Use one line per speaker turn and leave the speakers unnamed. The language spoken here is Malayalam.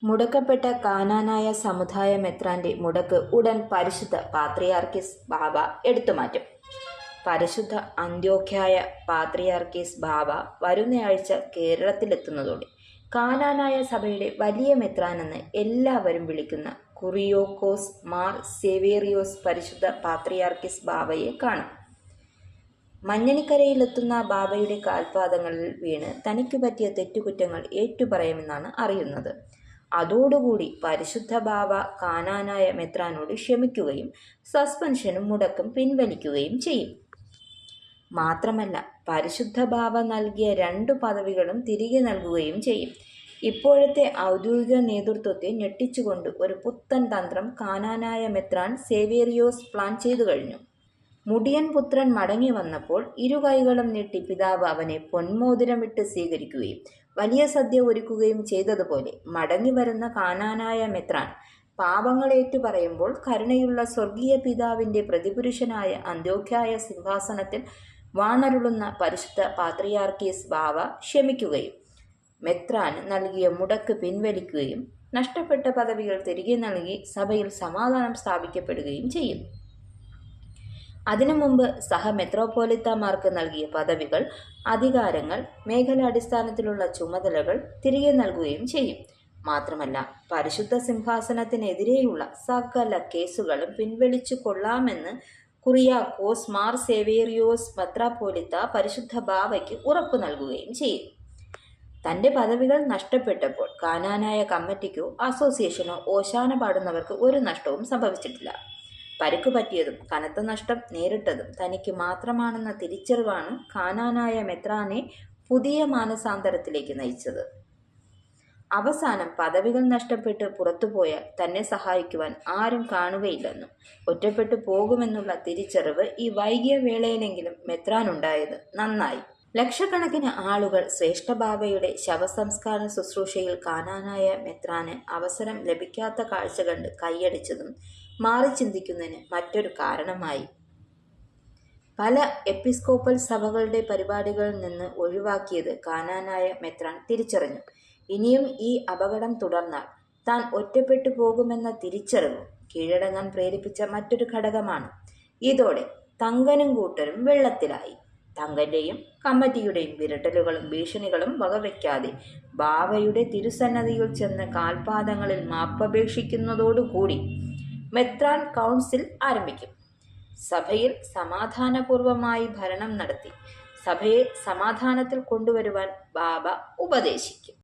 മുടക്കപ്പെട്ട കാനാനായ സമുദായ മെത്രാന്റെ മുടക്ക് ഉടൻ പരിശുദ്ധ പാത്രിയാർക്കീസ് ബാവ എടുത്തുമാറ്റും. പരിശുദ്ധ അന്ത്യോഖ്യായ പാത്രിയാർക്കീസ് ബാവ വരുന്നയാഴ്ച കേരളത്തിലെത്തുന്നതോടെ കാനാനായ സഭയുടെ വലിയ മെത്രാനെന്ന് എല്ലാവരും വിളിക്കുന്ന കുറിയോക്കോസ് മാർ സേവേറിയോസ് പരിശുദ്ധ പാത്രിയാർക്കീസ് ബാവയെ കാണും. മഞ്ഞണിക്കരയിലെത്തുന്ന ബാബയുടെ കാൽപാദങ്ങളിൽ വീണ് തനിക്ക് പറ്റിയ തെറ്റുകുറ്റങ്ങൾ ഏറ്റുപറയുമെന്നാണ് അറിയുന്നത്. അതോടുകൂടി പരിശുദ്ധ ബാവ കാനാനായ മെത്രാനോട് ക്ഷമിക്കുകയും സസ്പെൻഷനും മുടക്കും പിൻവലിക്കുകയും ചെയ്യും. മാത്രമല്ല, പരിശുദ്ധ ബാവ നൽകിയ 2 പദവികളും തിരികെ നൽകുകയും ചെയ്യും. ഇപ്പോഴത്തെ ഔദ്യോഗിക നേതൃത്വത്തെ ഞെട്ടിച്ചുകൊണ്ട് ഒരു പുത്തൻ തന്ത്രം കാനാനായ മെത്രാൻ സേവേറിയോസ് പ്ലാൻ ചെയ്തു കഴിഞ്ഞു. മുടിയൻ പുത്രൻ മടങ്ങി വന്നപ്പോൾ ഇരുകൈകളും നീട്ടി പിതാവ് അവനെ പൊന്മോതിരമിട്ട് സ്വീകരിക്കുകയും വലിയ സദ്യ ഒരുക്കുകയും ചെയ്തതുപോലെ മടങ്ങി വരുന്ന കാനാനായ മെത്രാൻ പാപങ്ങളേറ്റു പറയുമ്പോൾ കരുണയുള്ള സ്വർഗീയ പിതാവിൻ്റെ പ്രതിപുരുഷനായ അന്ത്യോഖ്യായ സിംഹാസനത്തിൽ വാണരുളുന്ന പരിശുദ്ധ പാത്രിയാർക്കീസ് ബാവ ക്ഷമിക്കുകയും മെത്രാന് നൽകിയ മുടക്ക് പിൻവലിക്കുകയും നഷ്ടപ്പെട്ട പദവികൾ തിരികെ നൽകി സഭയിൽ സമാധാനം സ്ഥാപിക്കപ്പെടുകയും ചെയ്യും. അതിനു മുമ്പ് മെത്രോപോലിത്തമാർക്ക് നൽകിയ പദവികൾ, അധികാരങ്ങൾ, മേഖലാടിസ്ഥാനത്തിലുള്ള ചുമതലകൾ തിരികെ നൽകുകയും ചെയ്യും. മാത്രമല്ല, പരിശുദ്ധ സിംഹാസനത്തിനെതിരെയുള്ള സകല കേസുകളും പിൻവലിച്ചു കൊള്ളാമെന്ന് കുറിയാക്കോസ് മാർ സേവേറിയോസ് മെത്രാപ്പോലിത്ത പരിശുദ്ധ ബാവയ്ക്ക് ഉറപ്പു നൽകുകയും ചെയ്യും. തൻ്റെ പദവികൾ നഷ്ടപ്പെട്ടപ്പോൾ കാനാനായ കമ്മിറ്റിക്കോ അസോസിയേഷനോ ഓശാന പാടുന്നവർക്ക് ഒരു നഷ്ടവും സംഭവിച്ചിട്ടില്ല. പരിക്കു പറ്റിയതും കനത്ത നഷ്ടം നേരിട്ടതും തനിക്ക് മാത്രമാണെന്ന തിരിച്ചറിവാണ് കാനാനായ മെത്രാനെ പുതിയ മാനസാന്തരത്തിലേക്ക് നയിച്ചത്. അവസാനം പദവികൾ നഷ്ടപ്പെട്ട് പുറത്തുപോയാൽ തന്നെ സഹായിക്കുവാൻ ആരും കാണുകയില്ലെന്നും ഒറ്റപ്പെട്ടു പോകുമെന്നുള്ള തിരിച്ചറിവ് ഈ വൈകിയ വേളയിലെങ്കിലും മെത്രാനുണ്ടായത് നന്നായി. ലക്ഷക്കണക്കിന് ആളുകൾ ശ്രേഷ്ഠബാബയുടെ ശവസംസ്കാര ശുശ്രൂഷയിൽ കാനാനായ മെത്രാന് അവസരം ലഭിക്കാത്ത കാഴ്ച കണ്ട് കൈയടിച്ചതും മാറി ചിന്തിക്കുന്നതിന് മറ്റൊരു കാരണമായി. പല എപ്പിസ്കോപ്പൽ സഭകളുടെ പരിപാടികളിൽ നിന്ന് ഒഴിവാക്കിയത് കാനാനായ മെത്രാൻ തിരിച്ചറിഞ്ഞു. ഇനിയും ഈ അപകടം തുടർന്നാൽ താൻ ഒറ്റപ്പെട്ടു പോകുമെന്ന തിരിച്ചറിവ് കീഴടങ്ങാൻ പ്രേരിപ്പിച്ച മറ്റൊരു ഘടകമാണ്. ഇതോടെ തങ്കനും കൂട്ടരും വെള്ളത്തിലായി. തങ്കന്റെയും കമ്മിറ്റിയുടെയും വിരട്ടലുകളും ഭീഷണികളും വകവയ്ക്കാതെ ബാവയുടെ തിരുസന്നതിയിൽ ചെന്ന് കാൽപാദങ്ങളിൽ മാപ്പപേക്ഷിക്കുന്നതോടുകൂടി മെത്രാൻ കൗൺസിൽ ആരംഭിക്കും. സഭയിൽ സമാധാനപൂർവമായി ഭരണം നടത്തി സഭയെ സമാധാനത്തിൽ കൊണ്ടുവരുവാൻ ബാബ ഉപദേശിക്കും.